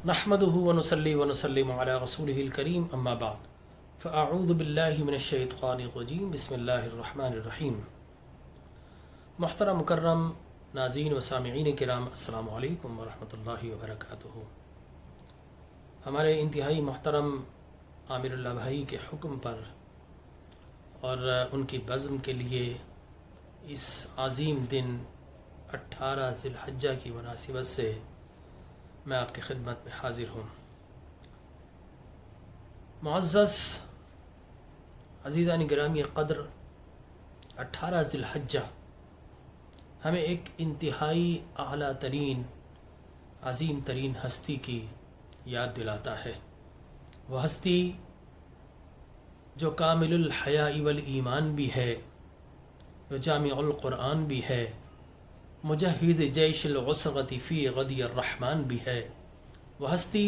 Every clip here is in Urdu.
نحمده ونصلي ونسلم على رسوله الكريم اما بعد فاعوذ باللہ من الشیطان الرجیم بسم اللہ الرحمن الرحیم۔ محترم مکرم ناظرین و سامعین کرام، السلام علیکم ورحمۃ اللہ وبرکاتہ۔ ہمارے انتہائی محترم عامر اللہ بھائی کے حکم پر اور ان کی بزم کے لیے اس عظیم دن 18 ذی الحجہ کی مناسبت سے میں آپ کی خدمت میں حاضر ہوں۔ معزز عزیزان گرامی قدر، 18 ذی الحجہ ہمیں ایک انتہائی اعلیٰ ترین عظیم ترین ہستی کی یاد دلاتا ہے۔ وہ ہستی جو کامل الحیاء والایمان بھی ہے، جو جامع القرآن بھی ہے، مجہز جیش العصغۃ فی غدی الرحمن بھی ہے۔ وہ ہستی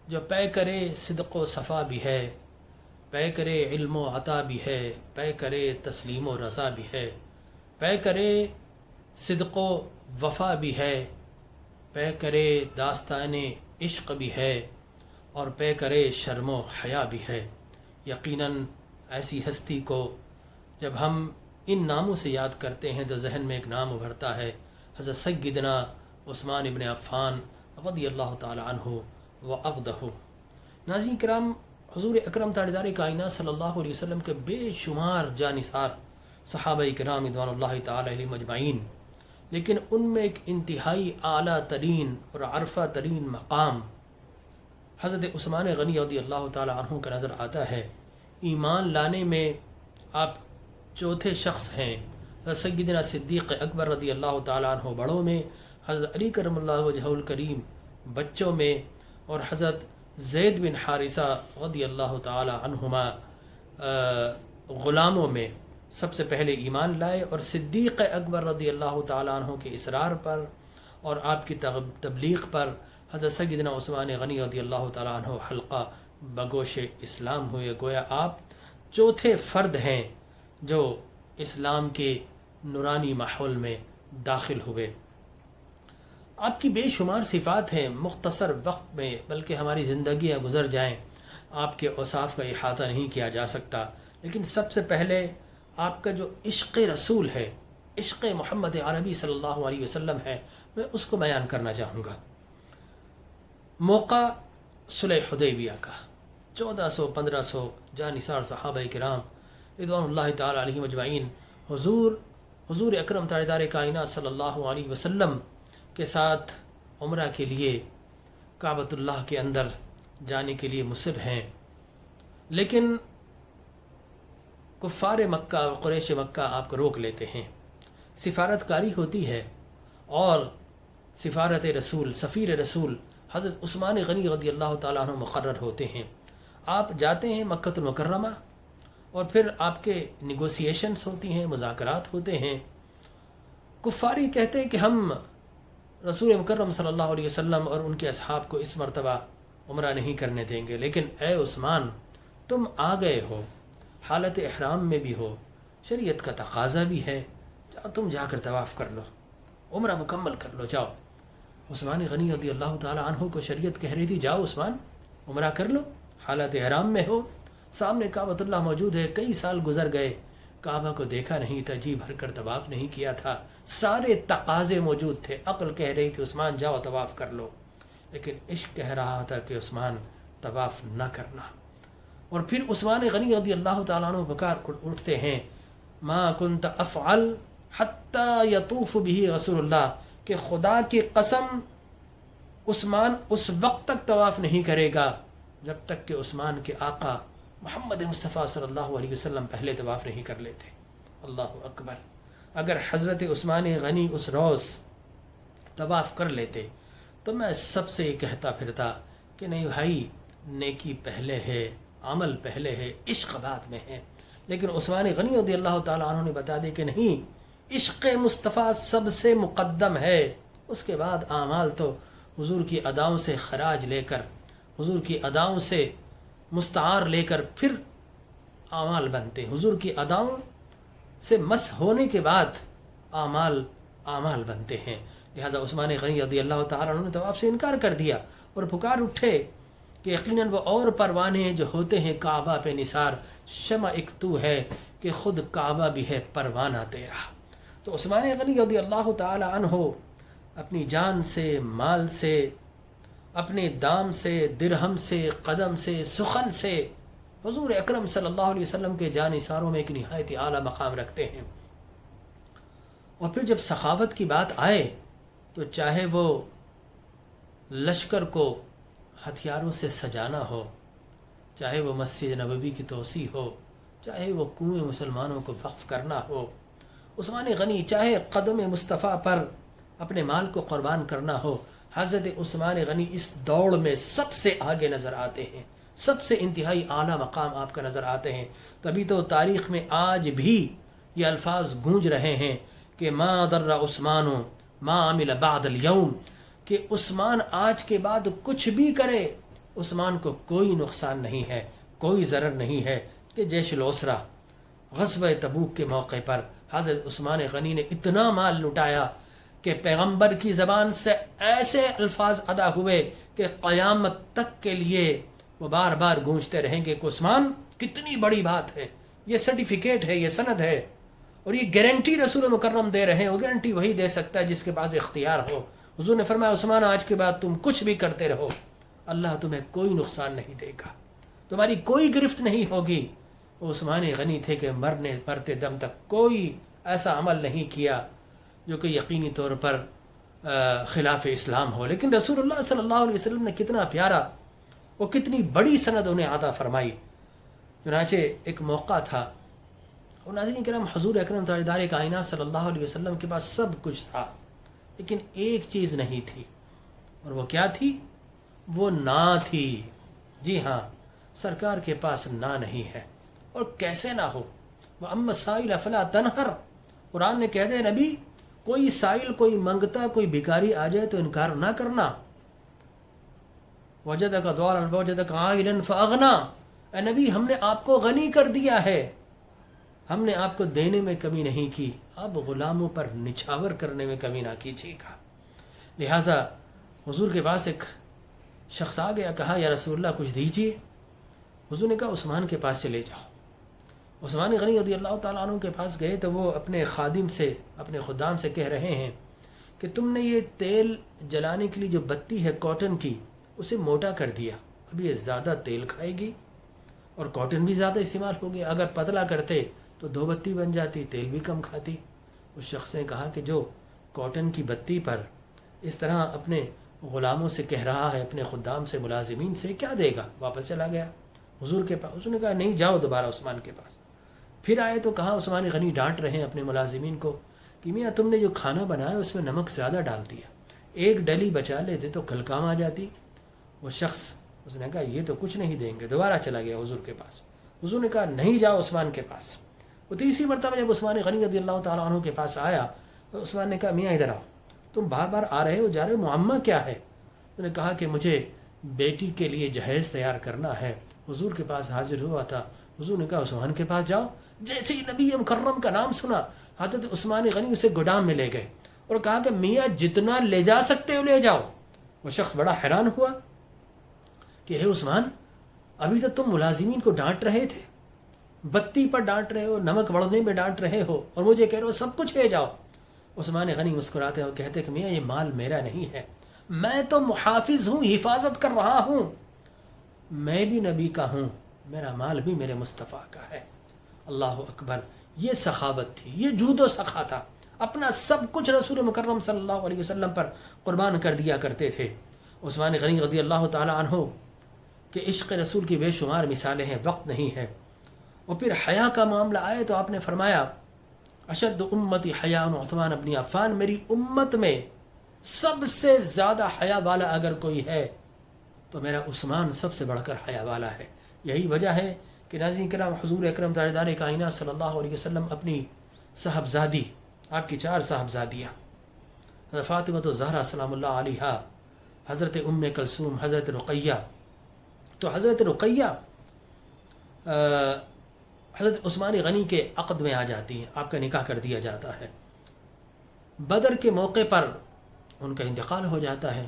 جو پے کرے صدق و صفا بھی ہے، پے کرے علم و عطا بھی ہے، پے کرے تسلیم و رضا بھی ہے، پے کرے صدق و وفا بھی ہے، پے کرے داستان عشق بھی ہے، اور پے کرے شرم و حیا بھی ہے۔ یقیناً ایسی ہستی کو جب ہم ان ناموں سے یاد کرتے ہیں تو ذہن میں ایک نام ابھرتا ہے، حضرت سیدنا عثمان ابن عفان رضی اللہ تعالی عنہ و ارضہ۔ ناظرین کرام، حضور اکرم تاجدار کائنات صلی اللہ علیہ وسلم کے بے شمار جانثار صحابہ کرام رضوان اللہ تعالی علیہم اجمعین، لیکن ان میں ایک انتہائی اعلیٰ ترین اور عرفہ ترین مقام حضرت عثمان غنی رضی اللہ تعالی عنہ کا نظر آتا ہے۔ ایمان لانے میں آپ چوتھے شخص ہیں۔ حضرت سیدنا صدیق اکبر رضی اللہ تعالی عنہ بڑوں میں، حضرت علی کرم اللہ وجہہ الکریم بچوں میں، اور حضرت زید بن حارثہ رضی اللہ تعالی عنہما غلاموں میں سب سے پہلے ایمان لائے، اور صدیق اکبر رضی اللہ تعالی عنہ کے اصرار پر اور آپ کی تبلیغ پر حضرت سیدنا عثمان غنی رضی اللہ تعالی عنہ حلقہ بگوش اسلام ہوئے۔ گویا آپ چوتھے فرد ہیں جو اسلام کے نورانی ماحول میں داخل ہوئے۔ آپ کی بے شمار صفات ہیں، مختصر وقت میں بلکہ ہماری زندگیاں گزر جائیں آپ کے اوصاف کا احاطہ نہیں کیا جا سکتا، لیکن سب سے پہلے آپ کا جو عشق رسول ہے، عشق محمد عربی صلی اللہ علیہ وسلم ہے، میں اس کو بیان کرنا چاہوں گا۔ موقع صلح حدیبیہ کا، 1400-1500 جانثار صحابہ کرام رضوان اللہ تعالی علیہم اجمعین حضور اکرم تاجدار کائنات صلی اللہ علیہ وسلم کے ساتھ عمرہ کے لیے کعبۃ اللہ کے اندر جانے کے لیے مصر ہیں، لیکن کفار مکہ و قریش مکہ آپ کو روک لیتے ہیں۔ سفارت کاری ہوتی ہے اور سفارت رسول، سفیر رسول حضرت عثمان غنی رضی اللہ تعالیٰ عنہ مقرر ہوتے ہیں۔ آپ جاتے ہیں مکہ المکرمہ، اور پھر آپ کے نیگوسیشنز ہوتی ہیں، مذاکرات ہوتے ہیں۔ کفاری کہتے ہیں کہ ہم رسول مکرم صلی اللہ علیہ وسلم اور ان کے اصحاب کو اس مرتبہ عمرہ نہیں کرنے دیں گے، لیکن اے عثمان، تم آ گئے ہو، حالت احرام میں بھی ہو، شریعت کا تقاضا بھی ہے، تم جا کر طواف کر لو، عمرہ مکمل کر لو، جاؤ۔ عثمان غنی رضی اللہ تعالی عنہ کو شریعت کہہ رہی تھی جاؤ عثمان، عمرہ کر لو، حالت احرام میں ہو، سامنے کعبۃ اللہ موجود ہے، کئی سال گزر گئے، کعبہ کو دیکھا نہیں تھا، جی بھر کر طواف نہیں کیا تھا، سارے تقاضے موجود تھے، عقل کہہ رہی تھی عثمان جاؤ طواف کر لو، لیکن عشق کہہ رہا تھا کہ عثمان طواف نہ کرنا۔ اور پھر عثمان غنی رضی اللہ تعالیٰ عنہ بکار اٹھتے ہیں، ما کنت افعل حتی یطوف به رسول اللہ، کہ خدا کی قسم عثمان اس وقت تک طواف نہیں کرے گا جب تک کہ عثمان کے آقا محمد مصطفیٰ صلی اللہ علیہ وسلم پہلے طواف نہیں کر لیتے۔ اللہ اکبر! اگر حضرت عثمان غنی اس روز طواف کر لیتے تو میں سب سے یہ کہتا پھرتا کہ نہیں بھائی، نیکی پہلے ہے، عمل پہلے ہے، عشق بعد میں ہے، لیکن عثمان غنی رضی اللہ تعالیٰ عنہ نے بتا دی کہ نہیں، عشق مصطفیٰ سب سے مقدم ہے، اس کے بعد اعمال تو حضور کی اداؤں سے خراج لے کر، حضور کی اداؤں سے مستعار لے کر پھر اعمال بنتے، حضور کی اداؤں سے مس ہونے کے بعد اعمال بنتے ہیں۔ لہذا عثمان غنی رضی اللہ تعالیٰ عنہ نے طواف سے انکار کر دیا اور پکار اٹھے کہ یقیناً وہ اور پروانے جو ہوتے ہیں کعبہ پہ نثار، شمع ایک تو ہے کہ خود کعبہ بھی ہے پروانہ تیرا۔ تو عثمان غنی رضی اللہ تعالیٰ عنہ اپنی جان سے، مال سے، اپنے دام سے، درہم سے، قدم سے، سخن سے حضور اکرم صلی اللہ علیہ وسلم کے جانثاروں میں ایک نہایت اعلیٰ مقام رکھتے ہیں۔ اور پھر جب سخاوت کی بات آئے تو چاہے وہ لشکر کو ہتھیاروں سے سجانا ہو، چاہے وہ مسجد نبوی کی توسیع ہو، چاہے وہ کنویں مسلمانوں کو وقف کرنا ہو، عثمان غنی چاہے قدم مصطفیٰ پر اپنے مال کو قربان کرنا ہو، حضرت عثمان غنی اس دوڑ میں سب سے آگے نظر آتے ہیں، سب سے انتہائی اعلیٰ مقام آپ کا نظر آتے ہیں۔ تبھی تو تاریخ میں آج بھی یہ الفاظ گونج رہے ہیں کہ ما ضر عثمان ما عمل بعد اليوم، کہ عثمان آج کے بعد کچھ بھی کرے عثمان کو کوئی نقصان نہیں ہے، کوئی ضرر نہیں ہے۔ کہ جیش العسرہ غزوہ تبوک کے موقع پر حضرت عثمان غنی نے اتنا مال لٹایا کہ پیغمبر کی زبان سے ایسے الفاظ ادا ہوئے کہ قیامت تک کے لیے وہ بار بار گونجتے رہیں گے کہ عثمان کتنی بڑی بات ہے، یہ سرٹیفکیٹ ہے، یہ سند ہے، اور یہ گارنٹی رسول مکرم دے رہے ہیں۔ وہ گارنٹی وہی دے سکتا ہے جس کے پاس اختیار ہو۔ حضور نے فرمایا عثمان آج کے بعد تم کچھ بھی کرتے رہو، اللہ تمہیں کوئی نقصان نہیں دے گا، تمہاری کوئی گرفت نہیں ہوگی۔ وہ عثمان غنی تھے کہ مرتے دم تک کوئی ایسا عمل نہیں کیا جو کہ یقینی طور پر خلاف اسلام ہو، لیکن رسول اللہ صلی اللہ علیہ وسلم نے کتنا پیارا، وہ کتنی بڑی سند انہیں عطا فرمائی۔ چنانچہ ایک موقع تھا، اور ناظرین کرام حضور اکرم تاجدار کائنات صلی اللہ علیہ وسلم کے پاس سب کچھ تھا، لیکن ایک چیز نہیں تھی، اور وہ کیا تھی؟ وہ نا تھی۔ جی ہاں، سرکار کے پاس نا نہیں ہے، اور کیسے نہ ہو۔ وَأَمَّا السَّائِلَ فَلَا تَنْهَرْ، قرآن نے کہہ دے نبی کوئی سائل، کوئی منگتا، کوئی بھکاری آ جائے تو انکار نہ کرنا۔ وَوَجَدَكَ ضَالًّا فَوَجَدَكَ عَائِلًا فَأَغْنَىٰ، اے نبی ہم نے آپ کو غنی کر دیا ہے، ہم نے آپ کو دینے میں کمی نہیں کی، اب غلاموں پر نچھاور کرنے میں کمی نہ کیجیے گا۔ لہٰذا حضور کے پاس ایک شخص آ گیا، کہا یا رسول اللہ کچھ دیجیے۔ حضور نے کہا عثمان کے پاس چلے جاؤ۔ عثمان غنی رضی اللہ تعالیٰ عنہ کے پاس گئے تو وہ اپنے خادم سے، اپنے خدام سے کہہ رہے ہیں کہ تم نے یہ تیل جلانے کے لیے جو بتی ہے کاٹن کی، اسے موٹا کر دیا، اب یہ زیادہ تیل کھائے گی اور کاٹن بھی زیادہ استعمال ہو گیا، اگر پتلا کرتے تو 2 بتی بن جاتی، تیل بھی کم کھاتی۔ اس شخص نے کہا کہ جو کاٹن کی بتی پر اس طرح اپنے غلاموں سے کہہ رہا ہے، اپنے خدام سے، ملازمین سے، کیا دے گا؟ واپس چلا گیا حضور کے پاس۔ حضور نے کہا نہیں، جاؤ دوبارہ عثمان کے پاس۔ پھر آئے تو کہا عثمان غنی ڈانٹ رہے ہیں اپنے ملازمین کو کہ میاں تم نے جو کھانا بنایا اس میں نمک زیادہ ڈال دیا، ایک ڈلی بچا لیتے تو کل کام آ جاتی۔ وہ شخص اس نے کہا یہ تو کچھ نہیں دیں گے، دوبارہ چلا گیا حضور کے پاس۔ حضور نے کہا نہیں، جاؤ عثمان کے پاس۔ وہ تیسری مرتبہ جب عثمان غنی رضی اللہ تعالیٰ عنہ کے پاس آیا تو عثمان نے کہا میاں ادھر آؤ، تم بار بار آ رہے ہو جا رہے ہو، معمہ کیا ہے؟ انہوں نے کہا کہ مجھے بیٹی کے لیے جہیز تیار کرنا ہے۔ حضور کے پاس حاضر ہوا تھا، حضور نے کہا عثمان کے پاس جاؤ۔ جیسے ہی نبی مکرم کا نام سنا، حضرت عثمان غنی اسے گودام میں لے گئے اور کہا کہ میاں جتنا لے جا سکتے ہو لے جاؤ۔ وہ شخص بڑا حیران ہوا کہ اے عثمان، ابھی تو تم ملازمین کو ڈانٹ رہے تھے، بتی پر ڈانٹ رہے ہو، نمک بڑھنے میں ڈانٹ رہے ہو، اور مجھے کہہ رہے ہو سب کچھ لے جاؤ۔ عثمان غنی مسکراتے اور کہتے کہ میاں یہ مال میرا نہیں ہے، میں تو محافظ ہوں، حفاظت کر رہا ہوں، میں بھی نبی کا ہوں، میرا مال بھی میرے مصطفیٰ کا ہے۔ اللہ اکبر، یہ سخاوت تھی، یہ جود و سخا تھا، اپنا سب کچھ رسول مکرم صلی اللہ علیہ وسلم پر قربان کر دیا کرتے تھے۔ عثمان غنی رضی اللہ تعالیٰ عنہ کہ عشق رسول کی بے شمار مثالیں ہیں، وقت نہیں ہے۔ اور پھر حیا کا معاملہ آئے تو آپ نے فرمایا اشد امتی حیاء عثمان ابن عفان، میری امت میں سب سے زیادہ حیا والا اگر کوئی ہے تو میرا عثمان سب سے بڑھ کر حیا والا ہے۔ یہی وجہ ہے کہ ناظرین کرام حضور اکرم تاجدار کائنات صلی اللہ علیہ وسلم اپنی صاحبزادی، آپ کی 4 صاحبزادیاں حضرت فاطمہ الزہرا سلام اللہ علیہا، حضرت ام کلثوم، حضرت رقیہ، تو حضرت رقیہ حضرت عثمان غنی کے عقد میں آ جاتی ہیں، آپ کا نکاح کر دیا جاتا ہے۔ بدر کے موقع پر ان کا انتقال ہو جاتا ہے۔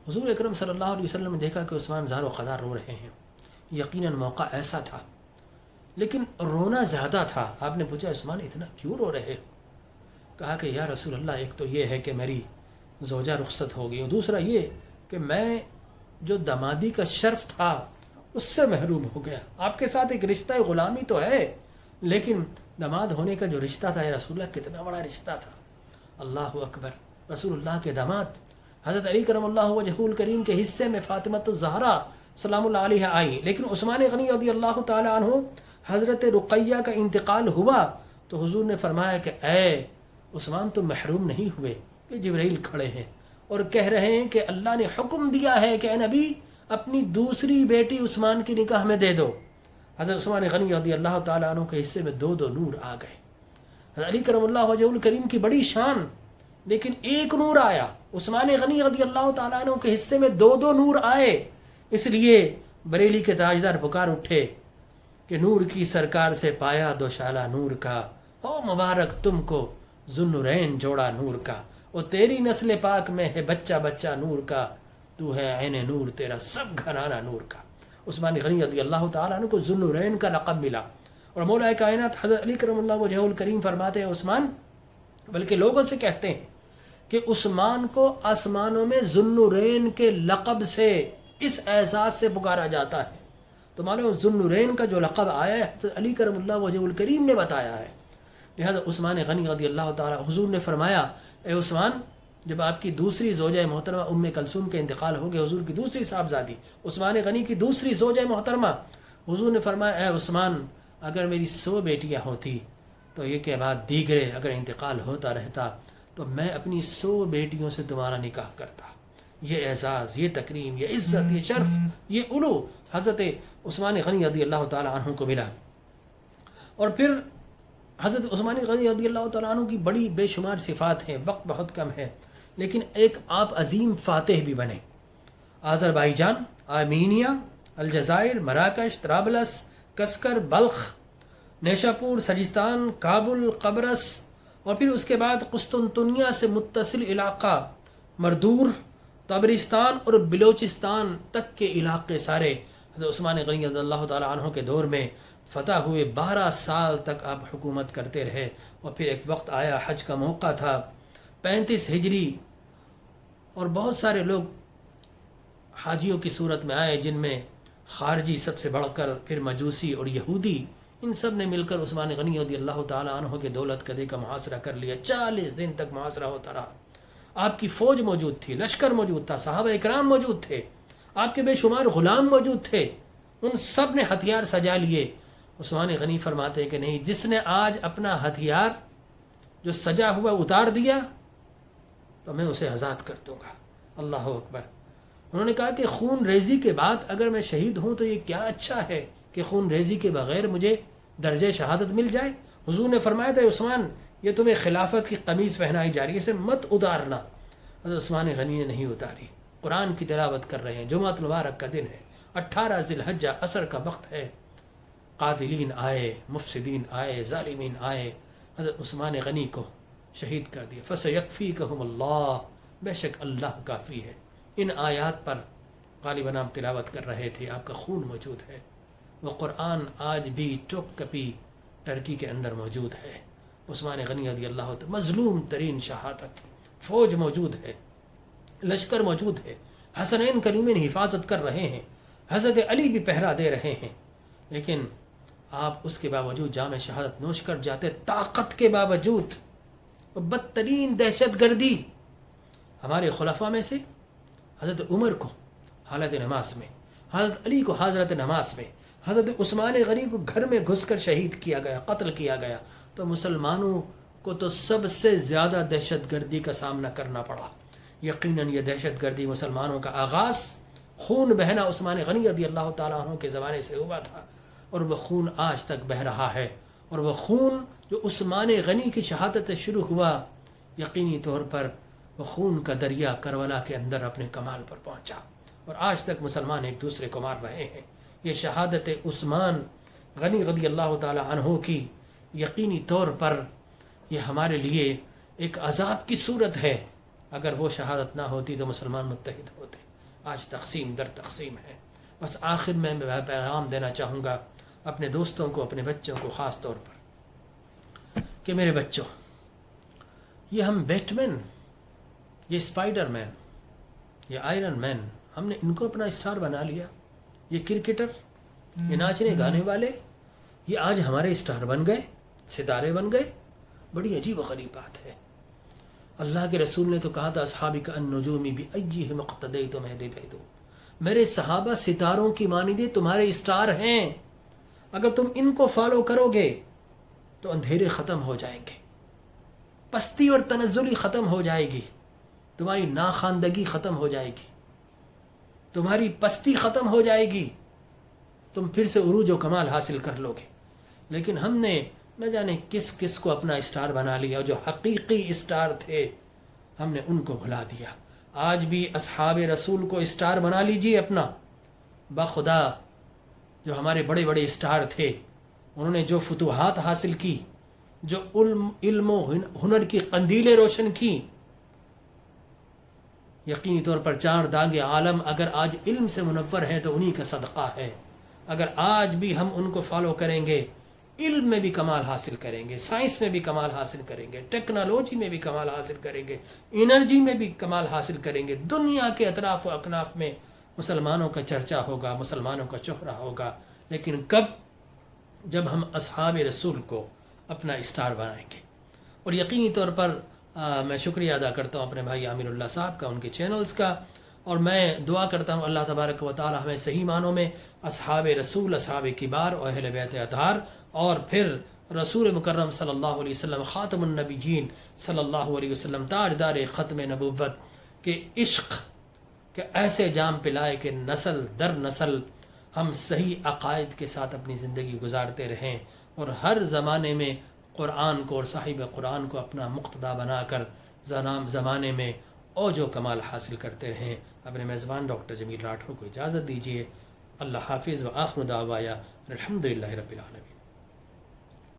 حضور اکرم صلی اللہ علیہ وسلم نے دیکھا کہ عثمان زار و قدار رو رہے ہیں، یقیناً موقع ایسا تھا، لیکن رونا زیادہ تھا۔ آپ نے پوچھا عثمان اتنا کیوں رو رہے ہو؟ کہا کہ یا رسول اللہ، ایک تو یہ ہے کہ میری زوجہ رخصت ہو گئی، اور دوسرا یہ کہ میں جو دامادی کا شرف تھا اس سے محروم ہو گیا۔ آپ کے ساتھ ایک رشتہ غلامی تو ہے، لیکن داماد ہونے کا جو رشتہ تھا، یا رسول اللہ کتنا بڑا رشتہ تھا۔ اللہ اکبر! رسول اللہ کے داماد حضرت علی کرم اللہ وجہہ الکریم کے حصے میں فاطمہ الزہرا سلام اللہ علیہ آئی، لیکن عثمان غنی رضی اللہ تعالی عنہ حضرت رقیہ کا انتقال ہوا تو حضور نے فرمایا کہ اے عثمان، تم محروم نہیں ہوئے۔ یہ جبرائیل کھڑے ہیں اور کہہ رہے ہیں کہ اللہ نے حکم دیا ہے کہ اے نبی، اپنی دوسری بیٹی عثمان کی نکاح میں دے دو۔ حضرت عثمان غنی رضی اللہ تعالیٰ عنہ کے حصے میں دو نور آ گئے۔ حضرت علی کرم اللہ وجہ الکریم کی بڑی شان، لیکن ایک نور آیا۔ عثمان غنی رضی اللہ تعالیٰ عنہ کے حصے میں دو نور آئے۔ اس لیے بریلی کے تاجدار پکار اٹھے کہ نور کی سرکار سے پایا دوشالہ نور کا، او مبارک تم کو ذوالنورین جوڑا نور کا، اور تیری نسل پاک میں ہے بچہ بچہ نور کا، تو ہے عین نور، تیرا سب گھرانہ نور کا۔ عثمان غنی رضی اللہ تعالیٰ عنہ کو ذوالنورین کا لقب ملا، اور مولا کائنات حضرت علی کرم اللہ وجہ الکریم فرماتے ہیں عثمان، بلکہ لوگوں سے کہتے ہیں کہ عثمان کو آسمانوں میں ذوالنورین کے لقب سے، اس اعزاز سے پکارا جاتا ہے۔ تو معلوم ذوالنورین کا جو لقب آیا ہے حضرت علی کرم اللہ وجہ الکریم نے بتایا ہے۔ لہذا عثمان غنی رضی اللہ تعالیٰ، حضور نے فرمایا اے عثمان، جب آپ کی دوسری زوجہ محترمہ ام کلثوم کے انتقال ہو گیا، حضور کی دوسری صاحبزادی عثمان غنی کی دوسری زوجہ محترمہ، حضور نے فرمایا اے عثمان، اگر میری 100 بیٹیاں ہوتی تو یہ کہ بعد دیگرے اگر انتقال ہوتا رہتا تو میں اپنی 100 بیٹیوں سے تمہارا نکاح کرتا۔ یہ اعزاز، یہ تکریم، یہ عزت، یہ شرف، یہ علو حضرت عثمان غنی رضی اللہ تعالیٰ عنہ کو ملا۔ اور پھر حضرت عثمان غنی رضی اللہ تعالیٰ عنہ کی بڑی بے شمار صفات ہیں، وقت بہت کم ہے، لیکن ایک آپ عظیم فاتح بھی بنے۔ آذربائیجان، آرمینیا، الجزائر، مراکش، طرابلس، کسکر، بلخ، نیشاپور، سجستان، کابل، قبرص، اور پھر اس کے بعد قسطنطنیہ سے متصل علاقہ مردور، تبرستان اور بلوچستان تک کے علاقے سارے حضرت عثمان غنی رضی اللہ تعالیٰ عنہ کے دور میں فتح ہوئے۔ 12 سال تک آپ حکومت کرتے رہے، اور پھر ایک وقت آیا، حج کا موقع تھا، 35 ہجری، اور بہت سارے لوگ حاجیوں کی صورت میں آئے، جن میں خارجی سب سے بڑھ کر، پھر مجوسی اور یہودی، ان سب نے مل کر عثمان غنی رضی اللہ تعالیٰ عنہ کے دولت قدے کا محاصرہ کر لیا۔ 40 دن تک محاصرہ ہوتا رہا۔ آپ کی فوج موجود تھی، لشکر موجود تھا، صحابہ اکرام موجود تھے، آپ کے بے شمار غلام موجود تھے، ان سب نے ہتھیار سجا لیے۔ عثمان غنی فرماتے ہیں کہ نہیں، جس نے آج اپنا ہتھیار جو سجا ہوا اتار دیا تو میں اسے آزاد کر دوں گا۔ اللہ اکبر! انہوں نے کہا کہ خون ریزی کے بعد اگر میں شہید ہوں تو یہ کیا اچھا ہے کہ خون ریزی کے بغیر مجھے درجہ شہادت مل جائے۔ حضور نے فرمایا تھا عثمان، یہ تمہیں خلافت کی قمیص پہنائی جا رہی ہے، اسے مت اتارنا۔ حضرت عثمان غنی نے نہیں اتاری، قرآن کی تلاوت کر رہے ہیں۔ جمعۃ المبارک کا دن ہے، 18 ذی الحجہ، عصر کا وقت ہے، قاتلین آئے، مفسدین آئے، ظالمین آئے، حضرت عثمان غنی کو شہید کر دیا۔ فَسَيَكْفِيكَهُمُ اللَّهُ، بے شک اللہ کافی ہے۔ ان آیات پر غالباً آپ تلاوت کر رہے تھے، آپ کا خون موجود ہے۔ وہ قرآن آج بھی ٹوک کپی ٹرکی کے اندر موجود ہے۔ عثمان غنی رضی اللہ عنہ، مظلوم ترین شہادت، فوج موجود ہے، لشکر موجود ہے، حسنین کریمین حفاظت کر رہے ہیں، حضرت علی بھی پہرا دے رہے ہیں، لیکن آپ اس کے باوجود جام شہادت نوش کر جاتے، طاقت کے باوجود۔ بدترین دہشت گردی ہمارے خلفاء میں سے حضرت عمر کو حالت نماز میں، حضرت علی کو حضرت نماز میں، حضرت عثمان غنی کو گھر میں گھس کر شہید کیا گیا، قتل کیا گیا، تو مسلمانوں کو تو سب سے زیادہ دہشت گردی کا سامنا کرنا پڑا۔ یقیناً یہ دہشت گردی مسلمانوں کا آغاز خون بہنا عثمان غنی رضی اللہ تعالیٰ عنہ کے زمانے سے ہوا تھا، اور وہ خون آج تک بہہ رہا ہے، اور وہ خون جو عثمان غنی کی شہادت سے شروع ہوا، یقینی طور پر وہ خون کا دریا کربلا کے اندر اپنے کمال پر پہنچا، اور آج تک مسلمان ایک دوسرے کو مار رہے ہیں۔ یہ شہادت عثمان غنی رضی اللہ تعالی عنہ کی یقینی طور پر یہ ہمارے لیے ایک عذاب کی صورت ہے، اگر وہ شہادت نہ ہوتی تو مسلمان متحد ہوتے. آج تقسیم در تقسیم ہے. بس آخر میں پیغام دینا چاہوں گا اپنے دوستوں کو، اپنے بچوں کو خاص طور پر، کہ میرے بچوں، یہ ہم بیٹ مین، یہ اسپائڈر مین، یہ آئرن مین، ہم نے ان کو اپنا اسٹار بنا لیا. یہ کرکٹر، یہ ناچنے گانے والے، یہ آج ہمارے اسٹار بن گئے، ستارے بن گئے. بڑی عجیب و غریب بات ہے. اللہ کے رسول نے تو کہا تھا اصحابک النجوم بأیہم اقتدیتم اہتدیتم، میرے صحابہ ستاروں کی مانند تمہارے اسٹار ہیں. اگر تم ان کو فالو کرو گے تو اندھیرے ختم ہو جائیں گے، پستی اور تنزلی ختم ہو جائے گی، تمہاری ناخواندگی ختم ہو جائے گی، تمہاری پستی ختم ہو جائے گی، تم پھر سے عروج و کمال حاصل کر لو گے. لیکن ہم نے نہ جانے کس کس کو اپنا اسٹار بنا لیا، جو حقیقی اسٹار تھے ہم نے ان کو بھلا دیا. آج بھی اصحاب رسول کو اسٹار بنا لیجیے اپنا. بخدا جو ہمارے بڑے بڑے اسٹار تھے، انہوں نے جو فتوحات حاصل کی، جو علم و ہنر کی قندیلیں روشن کی، یقینی طور پر چار داغ عالم اگر آج علم سے منور ہیں تو انہی کا صدقہ ہے. اگر آج بھی ہم ان کو فالو کریں گے، علم میں بھی کمال حاصل کریں گے، سائنس میں بھی کمال حاصل کریں گے، ٹیکنالوجی میں بھی کمال حاصل کریں گے، انرجی میں بھی کمال حاصل کریں گے. دنیا کے اطراف و اکناف میں مسلمانوں کا چرچا ہوگا، مسلمانوں کا چہرہ ہوگا. لیکن کب؟ جب ہم اصحاب رسول کو اپنا اسٹار بنائیں گے. اور یقینی طور پر میں شکریہ ادا کرتا ہوں اپنے بھائی عامر اللہ صاحب کا، ان کے چینلز کا، اور میں دعا کرتا ہوں اللہ تبارک و تعالی ہمیں صحیح معنوں میں اصحاب رسول، اصحاب کبار اور اہل بیت اطہار، اور پھر رسول مکرم صلی اللہ علیہ وسلم، خاتم النبیین صلی اللہ علیہ وسلم، تاجدار ختم نبوت کے عشق کے ایسے جام پلائے کہ نسل در نسل ہم صحیح عقائد کے ساتھ اپنی زندگی گزارتے رہیں، اور ہر زمانے میں قرآن کو اور صاحب قرآن کو اپنا مقتدا بنا کر زمانے میں اوج و کمال حاصل کرتے رہیں. اپنے میزبان ڈاکٹر جمیل راٹھور کو اجازت دیجیے. اللہ حافظ و آخر دعوایا الحمدللہ رب العالمین.